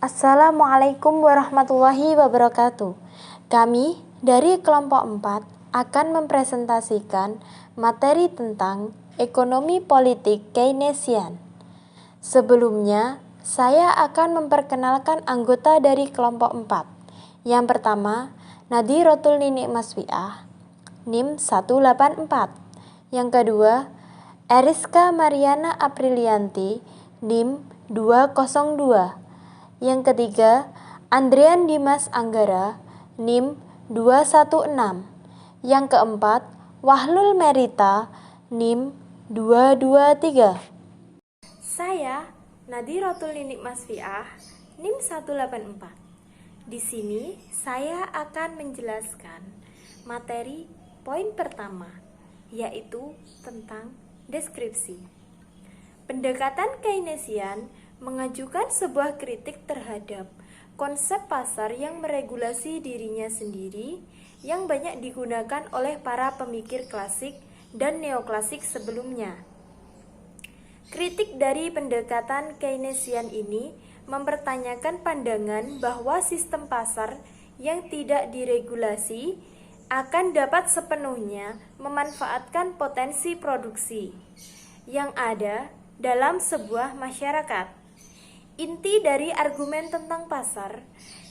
Assalamualaikum warahmatullahi wabarakatuh. Kami dari kelompok 4 akan mempresentasikan materi tentang ekonomi politik Keynesian. Sebelumnya, saya akan memperkenalkan anggota dari kelompok 4. Yang pertama, Nadhiratul Ninik Masfiah, NIM 184. Yang kedua, Eriska Mariana Aprilianti, NIM 202. Yang ketiga, Andrian Dimas Anggara, NIM 216. Yang keempat, Wahlul Merita, NIM 223. Saya Nadhiratul Ninik Masfiah, NIM 184. Di sini saya akan menjelaskan materi poin pertama, yaitu tentang deskripsi. Pendekatan Keynesian mengajukan sebuah kritik terhadap konsep pasar yang meregulasi dirinya sendiri yang banyak digunakan oleh para pemikir klasik dan neoklasik sebelumnya. Kritik dari pendekatan Keynesian ini mempertanyakan pandangan bahwa sistem pasar yang tidak diregulasi akan dapat sepenuhnya memanfaatkan potensi produksi yang ada dalam sebuah masyarakat. Inti dari argumen tentang pasar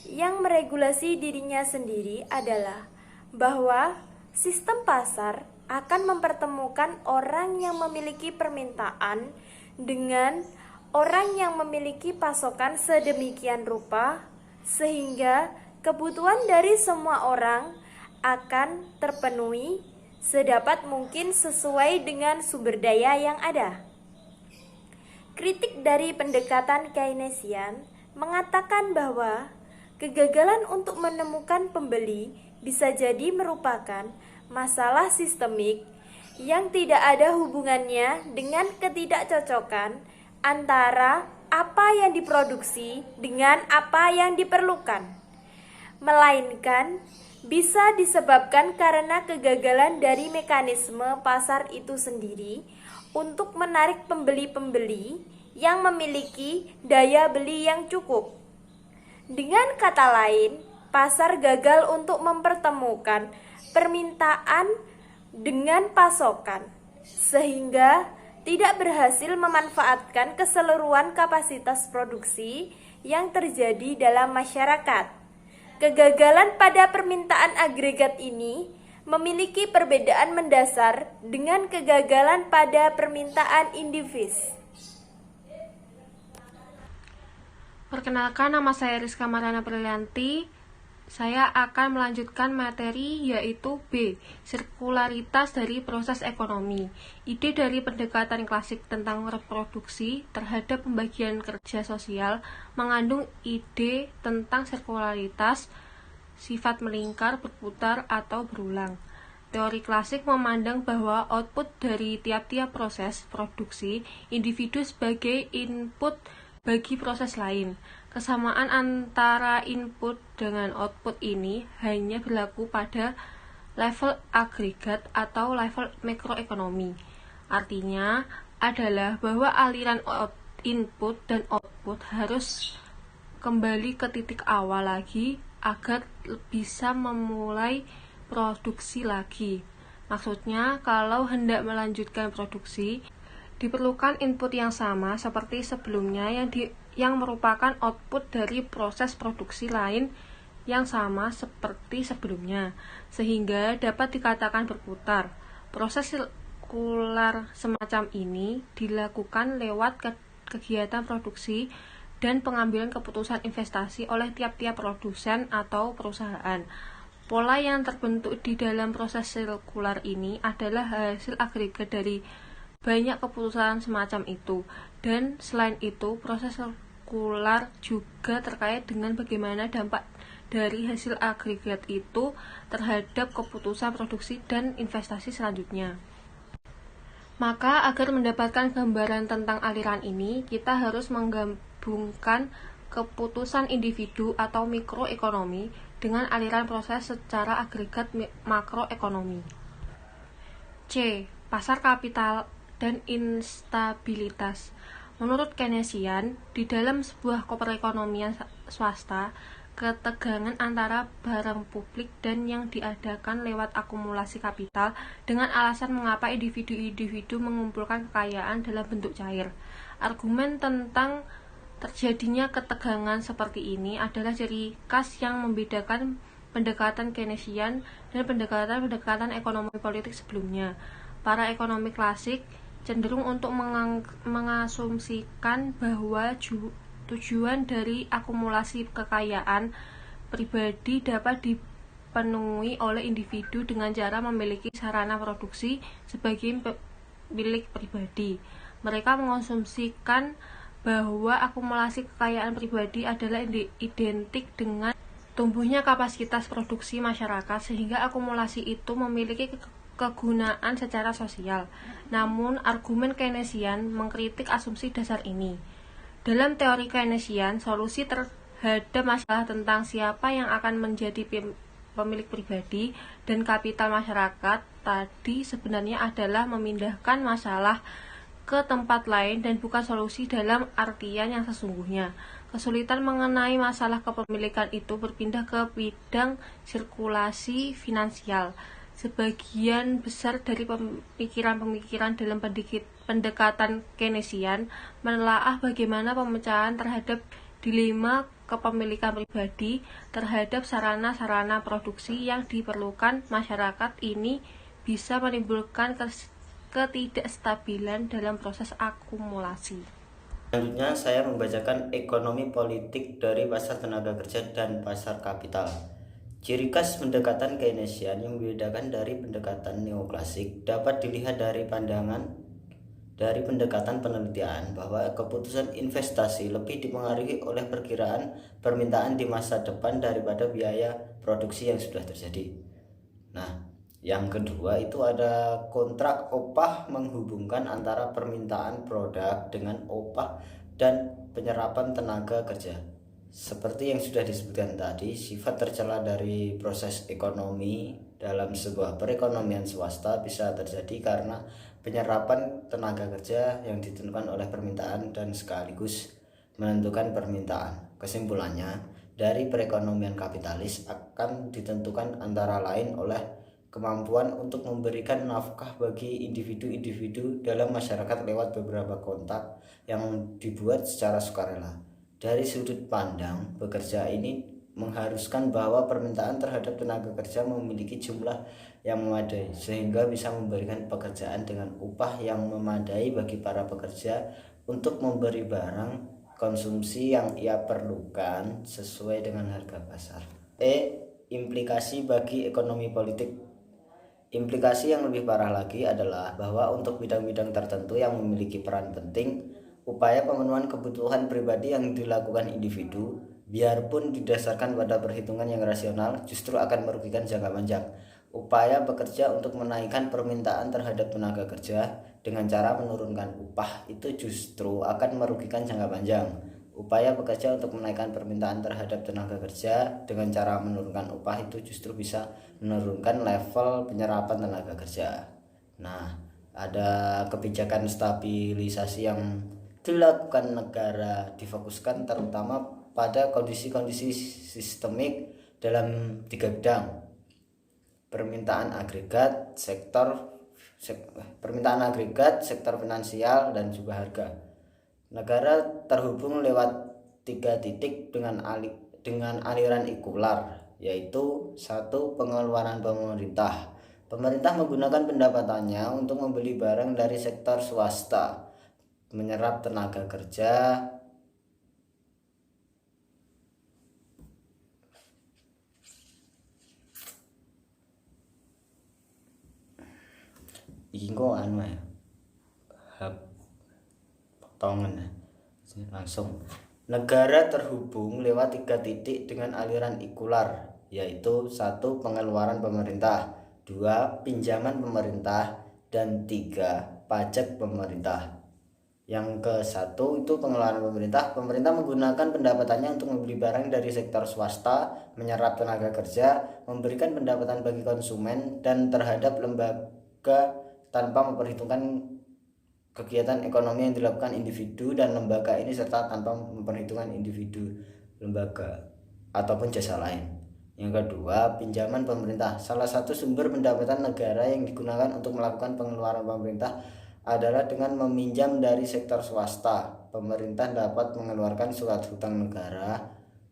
yang meregulasi dirinya sendiri adalah bahwa sistem pasar akan mempertemukan orang yang memiliki permintaan dengan orang yang memiliki pasokan sedemikian rupa sehingga kebutuhan dari semua orang akan terpenuhi sedapat mungkin sesuai dengan sumber daya yang ada. Kritik dari pendekatan Keynesian mengatakan bahwa kegagalan untuk menemukan pembeli bisa jadi merupakan masalah sistemik yang tidak ada hubungannya dengan ketidakcocokan antara apa yang diproduksi dengan apa yang diperlukan, melainkan bisa disebabkan karena kegagalan dari mekanisme pasar itu sendiri untuk menarik pembeli-pembeli yang memiliki daya beli yang cukup. Dengan kata lain, pasar gagal untuk mempertemukan permintaan dengan pasokan, sehingga tidak berhasil memanfaatkan keseluruhan kapasitas produksi yang terjadi dalam masyarakat. Kegagalan pada permintaan agregat ini memiliki perbedaan mendasar dengan kegagalan pada permintaan individu. Perkenalkan, nama saya Eriska Mariana Aprilianti. Saya akan melanjutkan materi yaitu B, sirkularitas dari proses ekonomi. Ide dari pendekatan klasik tentang reproduksi terhadap pembagian kerja sosial mengandung ide tentang sirkularitas, sifat melingkar, berputar, atau berulang. Teori klasik memandang bahwa output dari tiap-tiap proses produksi individu sebagai input bagi proses lain. Kesamaan antara input dengan output ini hanya berlaku pada level agregat atau level makroekonomi. Artinya adalah bahwa aliran input dan output harus kembali ke titik awal lagi agar bisa memulai produksi lagi. Maksudnya, kalau hendak melanjutkan produksi, diperlukan input yang sama seperti sebelumnya yang merupakan output dari proses produksi lain yang sama seperti sebelumnya, sehingga dapat dikatakan berputar. Proses sirkular semacam ini dilakukan lewat kegiatan produksi dan pengambilan keputusan investasi oleh tiap-tiap produsen atau perusahaan. Pola yang terbentuk di dalam proses sirkular ini adalah hasil agregat dari banyak keputusan semacam itu. Dan selain itu, proses sirkular juga terkait dengan bagaimana dampak dari hasil agregat itu terhadap keputusan produksi dan investasi selanjutnya. Maka agar mendapatkan gambaran tentang aliran ini, kita harus menggabungkan keputusan individu atau mikroekonomi dengan aliran proses secara agregat makroekonomi. C. Pasar kapital dan instabilitas. Menurut Keynesian, di dalam sebuah perekonomian swasta, ketegangan antara barang publik dan yang diadakan lewat akumulasi kapital dengan alasan mengapa individu-individu mengumpulkan kekayaan dalam bentuk cair. Argumen tentang terjadinya ketegangan seperti ini adalah ciri khas yang membedakan pendekatan Keynesian dan pendekatan ekonomi politik sebelumnya. Para ekonomi klasik cenderung untuk mengasumsikan bahwa tujuan dari akumulasi kekayaan pribadi dapat dipenuhi oleh individu dengan cara memiliki sarana produksi sebagai milik pribadi. Mereka mengasumsikan bahwa akumulasi kekayaan pribadi adalah identik dengan tumbuhnya kapasitas produksi masyarakat, sehingga akumulasi itu memiliki kegunaan secara sosial. Namun, argumen Keynesian mengkritik asumsi dasar ini. Dalam teori Keynesian, solusi terhadap masalah tentang siapa yang akan menjadi pemilik pribadi dan kapital masyarakat tadi sebenarnya adalah memindahkan masalah ke tempat lain dan bukan solusi dalam artian yang sesungguhnya. Kesulitan mengenai masalah kepemilikan itu berpindah ke bidang sirkulasi finansial. Sebagian besar dari pemikiran-pemikiran dalam pendekatan Keynesian menelaah bagaimana pemecahan terhadap dilema kepemilikan pribadi terhadap sarana-sarana produksi yang diperlukan masyarakat ini bisa menimbulkan ketidakstabilan dalam proses akumulasi. Selanjutnya saya membacakan ekonomi politik dari pasar tenaga kerja dan pasar kapital. Ciri khas pendekatan Keynesian yang membedakan dari pendekatan neoklasik dapat dilihat dari pendekatan penelitian bahwa keputusan investasi lebih dipengaruhi oleh perkiraan permintaan di masa depan daripada biaya produksi yang sudah terjadi. Nah, yang kedua itu ada kontrak upah menghubungkan antara permintaan produk dengan upah dan penyerapan tenaga kerja. Seperti yang sudah disebutkan tadi, sifat tercela dari proses ekonomi dalam sebuah perekonomian swasta bisa terjadi karena penyerapan tenaga kerja yang ditentukan oleh permintaan dan sekaligus menentukan permintaan. Kesimpulannya, dari perekonomian kapitalis akan ditentukan antara lain oleh kemampuan untuk memberikan nafkah bagi individu-individu dalam masyarakat lewat beberapa kontak yang dibuat secara sukarela. Dari sudut pandang bekerja ini mengharuskan bahwa permintaan terhadap tenaga kerja memiliki jumlah yang memadai sehingga bisa memberikan pekerjaan dengan upah yang memadai bagi para pekerja untuk memberi barang konsumsi yang ia perlukan sesuai dengan harga pasar. Implikasi bagi ekonomi politik. Implikasi yang lebih parah lagi adalah bahwa untuk bidang-bidang tertentu yang memiliki peran penting, upaya pemenuhan kebutuhan pribadi yang dilakukan individu, biarpun didasarkan pada perhitungan yang rasional, justru akan merugikan jangka panjang. Upaya bekerja untuk menaikkan permintaan terhadap tenaga kerja dengan cara menurunkan upah itu justru akan merugikan jangka panjang. Upaya bekerja untuk menaikkan permintaan terhadap tenaga kerja dengan cara menurunkan upah itu justru bisa menurunkan level penyerapan tenaga kerja. Nah, ada kebijakan stabilisasi yang dilakukan negara difokuskan terutama pada kondisi-kondisi sistemik dalam 3 bidang: permintaan agregat, sektor finansial, dan juga harga. Negara terhubung lewat 3 titik dengan aliran ikular, yaitu 1. Pengeluaran pemerintah. Pemerintah menggunakan pendapatannya untuk membeli barang dari sektor swasta, menyerap tenaga kerja, langsung. Negara terhubung lewat 3 titik dengan aliran ikular, yaitu 1. Pengeluaran pemerintah, 2. Pinjaman pemerintah, dan 3. Pajak pemerintah. Yang ke-1 itu pengeluaran pemerintah. Pemerintah menggunakan pendapatannya untuk membeli barang dari sektor swasta, menyerap tenaga kerja, memberikan pendapatan bagi konsumen dan terhadap lembaga tanpa memperhitungkan kegiatan ekonomi yang dilakukan individu dan lembaga ini serta tanpa memperhitungkan individu, lembaga, ataupun jasa lain. Yang kedua, pinjaman pemerintah. Salah satu sumber pendapatan negara yang digunakan untuk melakukan pengeluaran pemerintah adalah dengan meminjam dari sektor swasta. Pemerintah dapat mengeluarkan surat hutang negara,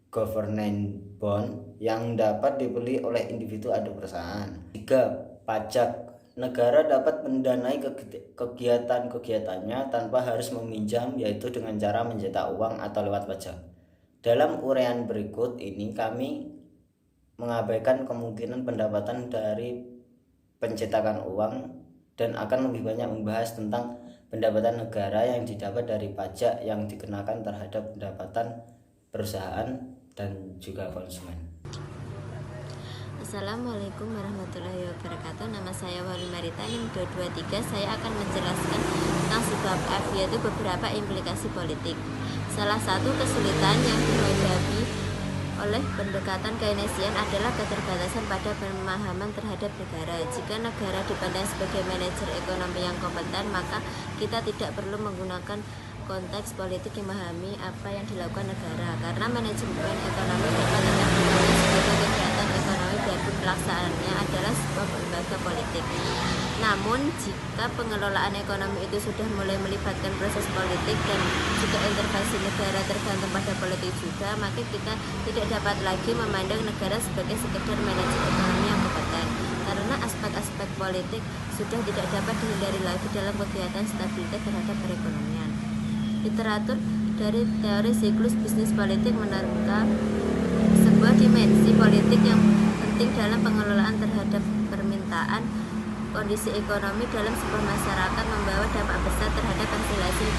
government bond, yang dapat dibeli oleh individu atau perusahaan. 3. Pajak. Negara dapat mendanai kegiatan-kegiatannya tanpa harus meminjam, yaitu dengan cara mencetak uang atau lewat pajak. Dalam uraian berikut ini kami mengabaikan kemungkinan pendapatan dari pencetakan uang dan akan lebih banyak membahas tentang pendapatan negara yang didapat dari pajak yang dikenakan terhadap pendapatan perusahaan dan juga konsumen. Assalamualaikum warahmatullahi wabarakatuh. Nama saya Wali Marita, NIM 223. Saya akan menjelaskan tentang sebab F, yaitu beberapa implikasi politik. Salah satu kesulitan yang dihadapi oleh pendekatan Keynesian adalah keterbatasan pada pemahaman terhadap negara. Jika negara dipandang sebagai manajer ekonomi yang kompeten, maka kita tidak perlu menggunakan konteks politik yang memahami apa yang dilakukan negara, karena manajemen ekonomi dapat tetap dipandang sebagai kegiatan ekonomi biarpun pelaksanaannya adalah sebuah lembaga politik. Namun, jika pengelolaan ekonomi itu sudah mulai melibatkan proses politik dan jika intervensi negara tergantung pada politik juga, maka kita tidak dapat lagi memandang negara sebagai sekedar manajer ekonomi yang kompeten, karena aspek-aspek politik sudah tidak dapat dihindari lagi dalam kegiatan stabilitas terhadap perekonomian. Literatur dari teori siklus bisnis politik menerka sebuah dimensi politik yang penting dalam pengelolaan terhadap permintaan. Kondisi ekonomi dalam sebuah masyarakat membawa dampak besar terhadap hasil-hasil.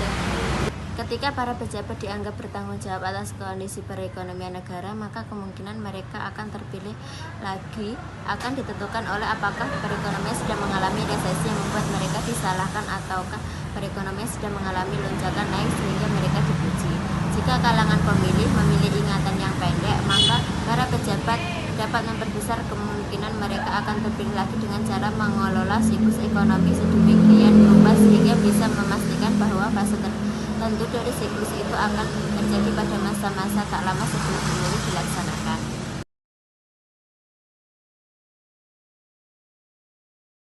Ketika para pejabat dianggap bertanggung jawab atas kondisi perekonomian negara, maka kemungkinan mereka akan terpilih lagi akan ditentukan oleh apakah perekonomian sedang mengalami resesi yang membuat mereka disalahkan ataukah perekonomian sedang mengalami lonjakan naik sehingga mereka dipuji. Jika kalangan pemilih memilih ingatan yang pendek, maka para pejabat dapat memperbesar kemungkinan mereka akan terpilih lagi dengan cara mengelola siklus ekonomi sedemikian rupa sehingga bisa memastikan bahwa fase tertentu dari siklus itu akan terjadi pada masa-masa tak lama sebelum pemilu dilaksanakan.